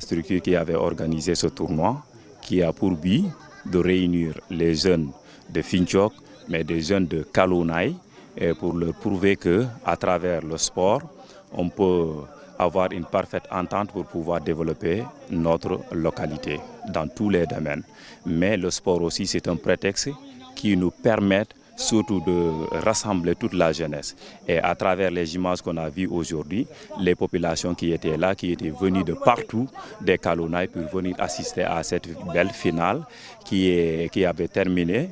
structure qui avait organisé ce tournoi, qui a pour but de réunir les jeunes de Finthiouck, mais des jeunes de Kalounai, pour leur prouver qu'à travers le sport, on peut avoir une parfaite entente pour pouvoir développer notre localité dans tous les domaines. Mais le sport aussi, c'est un prétexte qui nous permet surtout de rassembler toute la jeunesse. Et à travers les images qu'on a vues aujourd'hui, les populations qui étaient là, qui étaient venues de partout, des Kalounai, pour venir assister à cette belle finale qui avait terminé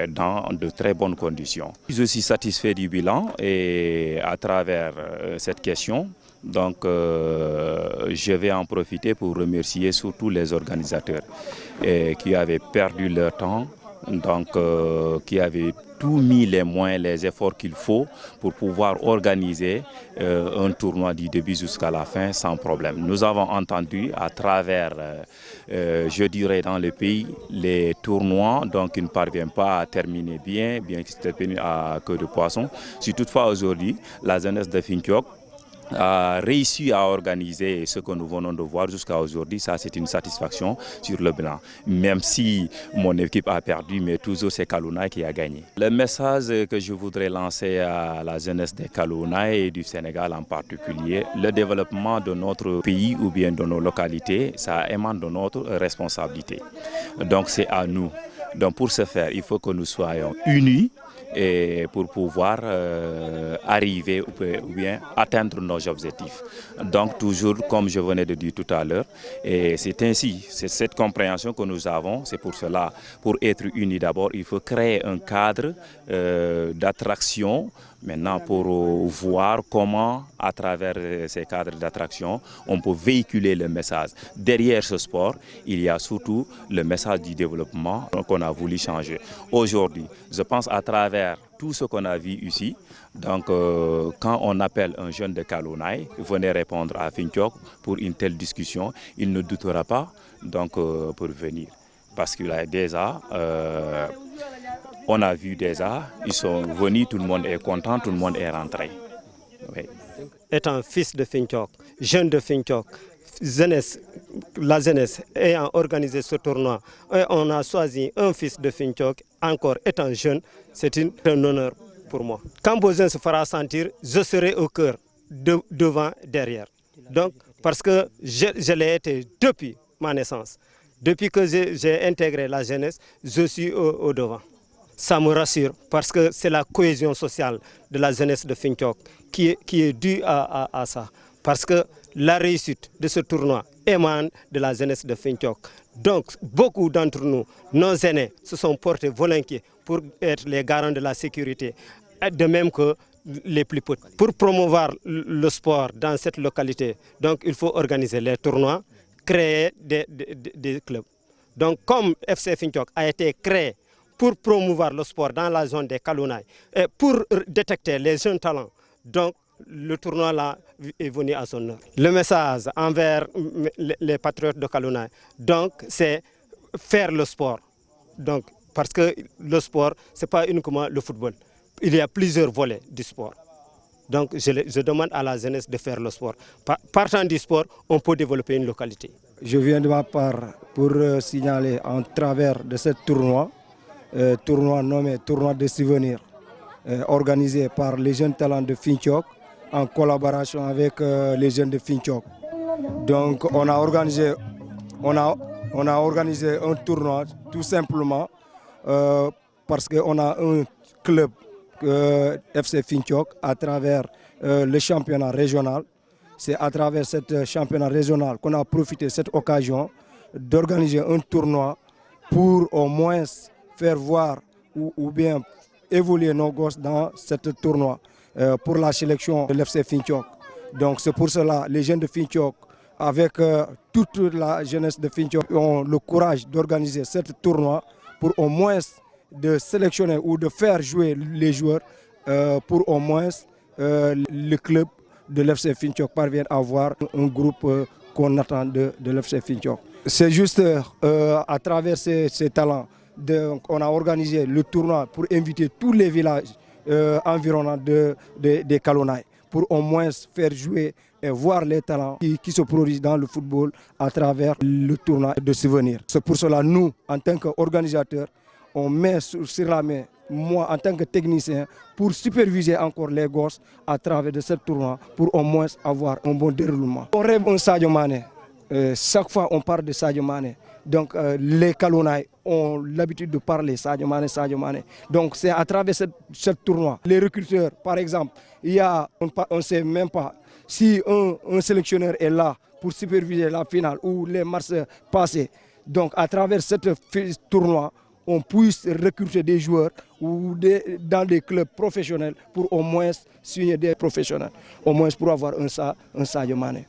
dans de très bonnes conditions. Je suis satisfait du bilan et à travers cette question, donc je vais en profiter pour remercier surtout les organisateurs qui avaient perdu leur temps, donc qui avaient tout mis les moyens, les efforts qu'il faut pour pouvoir organiser un tournoi du début jusqu'à la fin sans problème. Nous avons entendu à travers, je dirais dans le pays, les tournois donc qui ne parviennent pas à terminer bien qu'ils se terminent à queue de poisson. Si toutefois aujourd'hui, la jeunesse de Finthiouck a réussi à organiser ce que nous venons de voir jusqu'à aujourd'hui, ça c'est une satisfaction sur le bilan. Même si mon équipe a perdu, mais toujours c'est Kalounai qui a gagné. Le message que je voudrais lancer à la jeunesse des Kalounai et du Sénégal en particulier, le développement de notre pays ou bien de nos localités, ça émane de notre responsabilité. Donc c'est à nous. Donc pour ce faire, il faut que nous soyons unis et pour pouvoir arriver ou bien atteindre nos objectifs. Donc toujours comme je venais de dire tout à l'heure, et c'est ainsi, c'est cette compréhension que nous avons, c'est pour cela, pour être unis d'abord, il faut créer un cadre d'attraction. Maintenant, pour voir comment, à travers ces cadres d'attraction, on peut véhiculer le message. Derrière ce sport, il y a surtout le message du développement qu'on a voulu changer. Aujourd'hui, je pense à travers tout ce qu'on a vu ici, donc quand on appelle un jeune de Kalounai, venez répondre à Finthiouck pour une telle discussion, il ne doutera pas donc, pour venir. Parce qu'il a déjà... on a vu déjà, ils sont venus, tout le monde est content, tout le monde est rentré. Oui. Étant fils de Finthiouck, jeune de Finthiouck, la jeunesse ayant organisé ce tournoi, et on a choisi un fils de Finthiouck, encore étant jeune, c'est un honneur pour moi. Quand besoin se fera sentir, je serai au cœur, devant, derrière. Donc, parce que je l'ai été depuis ma naissance. Depuis que j'ai intégré la jeunesse, je suis au devant. Ça me rassure parce que c'est la cohésion sociale de la jeunesse de Finthiouck qui est due à ça. Parce que la réussite de ce tournoi émane de la jeunesse de Finthiouck. Donc, beaucoup d'entre nous, nos aînés, se sont portés volontiers pour être les garants de la sécurité, de même que les plus petits. Pour promouvoir le sport dans cette localité, donc, il faut organiser les tournois, créer des clubs. Donc, comme FC Finthiouck a été créé pour promouvoir le sport dans la zone des Kalounai et pour détecter les jeunes talents, donc le tournoi là est venu à son heure. Le message envers les patriotes de Kalounai, donc c'est faire le sport. Donc, parce que le sport, ce n'est pas uniquement le football. Il y a plusieurs volets du sport. Donc je demande à la jeunesse de faire le sport. Partant du sport, on peut développer une localité. Je viens de ma part pour signaler en travers de ce tournoi, tournoi nommé Tournoi de souvenirs, organisé par les jeunes talents de Finthiouck en collaboration avec les jeunes de Finthiouck. Donc on a organisé un tournoi tout simplement parce qu'on a un club FC Finthiouck à travers le championnat régional. C'est à travers ce championnat régional qu'on a profité de cette occasion d'organiser un tournoi pour au moins faire voir ou bien évoluer nos gosses dans ce tournoi pour la sélection de l'FC Finthiouck. Donc c'est pour cela les jeunes de Finthiouck, avec toute la jeunesse de Finthiouck, ont le courage d'organiser ce tournoi pour au moins de sélectionner ou de faire jouer les joueurs pour au moins le club de l'FC Finthiouck parvienne à avoir un groupe qu'on attend de l'FC Finthiouck. C'est juste à travers ces talents qu'on a organisé le tournoi pour inviter tous les villages environnants des Kalounai pour au moins faire jouer et voir les talents qui se produisent dans le football à travers le tournoi de souvenirs. C'est pour cela nous, en tant qu'organisateurs, on met sur la main, moi en tant que technicien, pour superviser encore les gosses à travers de ce tournoi, pour au moins avoir un bon déroulement. On rêve un Sadio Mané. Chaque fois on parle de Sadio Mané. Donc les Kalonais ont l'habitude de parler Sadio Mané, Sadio Mané. Donc c'est à travers ce tournoi. Les recruteurs, par exemple, on ne sait même pas si un sélectionneur est là pour superviser la finale ou les matchs passés. Donc à travers ce tournoi, on puisse recruter des joueurs ou dans des clubs professionnels pour au moins signer des professionnels, au moins pour avoir un Sadio Mané.